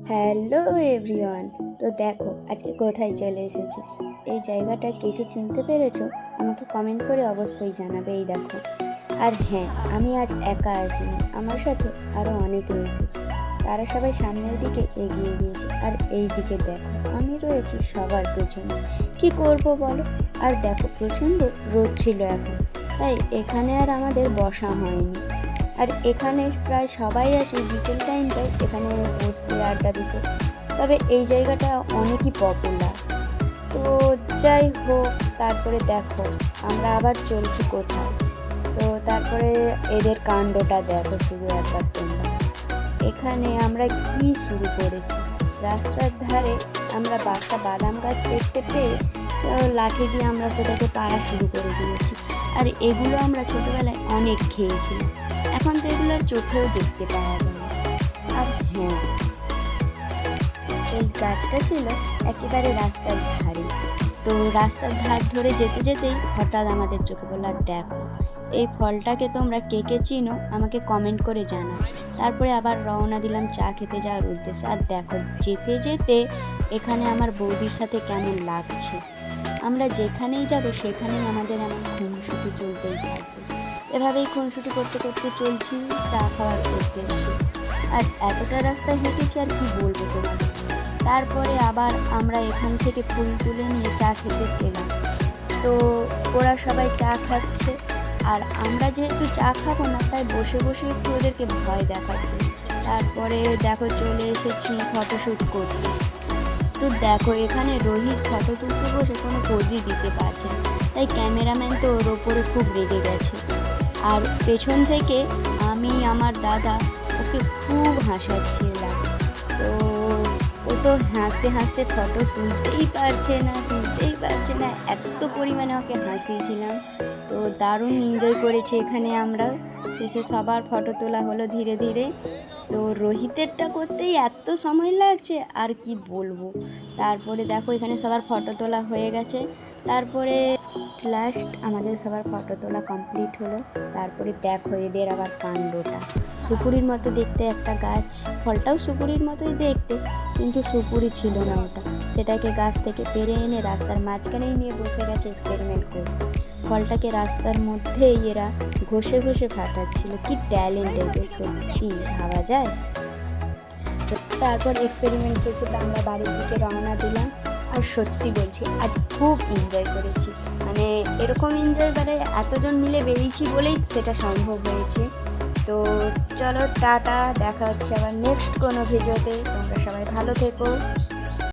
Hello everyone. তো দেখো আজকে কোথায় চলে এসেছি। এই জায়গাটা কে কে চিনতে পেরেছো আমাকে কমেন্ট করে অবশ্যই জানাবে। এই দেখো, আর হ্যাঁ, আমি আজ একা আসিনি, আমার সাথে আরও অনেকে এসেছে। তারা সবাই সামনের দিকে এগিয়ে গিয়েছে, আর এই দিকে দেখো আমি রয়েছি সবার পেছনে। কি করব বলো? আর দেখো প্রচণ্ড রোদ ছিল এখন, তাই এখানে আর আমাদের বসা হয়নি। আর এখানে প্রায় সবাই আসে বিকেল টাইমটায় এখানে বসতে, আড্ডা দিতে। তবে এই জায়গাটা অনেকই পপুলার। তো যাই হোক, তারপরে দেখো আমরা আবার চলছি কোথায়। তো তারপরে এদের কাণ্ডটা দেখো শুধু একবার তোমরা। এখানে আমরা কি শুরু করেছি, রাস্তার ধারে আমরা একটা বাদাম গাছ দেখতে পেয়ে লাঠি দিয়ে আমরা সেটাকে পাড়া শুরু করে দিয়েছি। আর এগুলো আমরা ছোটোবেলায় অনেক খেয়েছিলাম, এখন তো এগুলো আর চোখেও দেখতে পাওয়া যায় না। আর হ্যাঁ, এই গাছটা ছিল একেবারে রাস্তার ধারে। তো রাস্তার ধার ধরে যেতে যেতেই হঠাৎ আমাদের চোখে পড়ল, আর দেখো এই ফলটাকে তোমরা কে কে চিনো আমাকে কমেন্ট করে জানাও। তারপরে আবার রওনা দিলাম চা খেতে যাওয়ার উদ্দেশ্যে। আর দেখো যেতে যেতে এখানে আমার বৌদির সাথে কেমন লাগছে। আমরা যেখানেই যাব সেখানেই আমাদের এমন খুনসুটি চলতেই থাকবে। এভাবেই খুনসুটি করতে করতে চলছি চা খাওয়ার উদ্দেশ্যে। আর এতটা রাস্তায় হেঁটেছি আর কি বলবো তোমাদের। তারপরে আবার আমরা এখান থেকে ফুল তুলে নিয়ে চা খেতে গেলাম। তো ওরা সবাই চা খাচ্ছে, আর আমরা যেহেতু চা খাবো না তাই বসে বসে একটু ওদেরকে ভয় দেখাচ্ছে। তারপরে দেখো চলে এসেছি ফটোশ্যুট করতে। তো দেখো এখানে রোহিত ফটো তুলতে বসে কোনো পোজই দিতে পারছে না, তাই ক্যামেরাম্যান তো ওর ওপরে খুব রেগে গেছে। আর পেছন থেকে আমি আমার দাদা ওকে খুব হাসাচ্ছিলাম। তো ও তো হাসতে হাসতে ফটো তুলতেই পারছে না, এত পরিমাণে ওকে হাসিয়েছিলাম। তো দারুণ এনজয় করেছি এখানে আমরা। শেষে সবার ফটো তোলা হলো ধীরে ধীরে। তো রোহিতেরটা করতেই এত সময় লাগছে আর কি বলবো। তারপরে দেখো এখানে সবার ফটো তোলা হয়ে গেছে। তারপরে লাস্ট আমাদের সবার ফটো তোলা কমপ্লিট হলো। তারপরে দেখো এদের আবার কাণ্ডটা, সুপুরির মতো দেখতে একটা গাছ, ফলটাও সুপুরির মতোই দেখতে, কিন্তু সুপুরি ছিল না ওটা। সেটাকে গাছ থেকে পেরে এনে রাস্তার মাঝখানেই নিয়ে বসে গেছে এক্সপেরিমেন্ট করতে। ফলটাকে রাস্তার মধ্যেই এরা ঘষে ঘষে ফাটাচ্ছিল। কি ট্যালেন্ট এদের, সত্যি ভাবা যায়। তো তারপর এক্সপেরিমেন্ট শেষে আমরা বাড়ির দিকে রওনা দিলাম। আর সত্যি বলছি আজ খুব এনজয় করেছি, মানে এরকম এনজয় এতজন মিলে বেরিয়েছি বলেই সেটা সম্ভব হয়েছে। তো চলো টাটা, দেখা হচ্ছে আবার নেক্সট কোনো ভিডিওতে। তোমরা সবাই ভালো থেকো।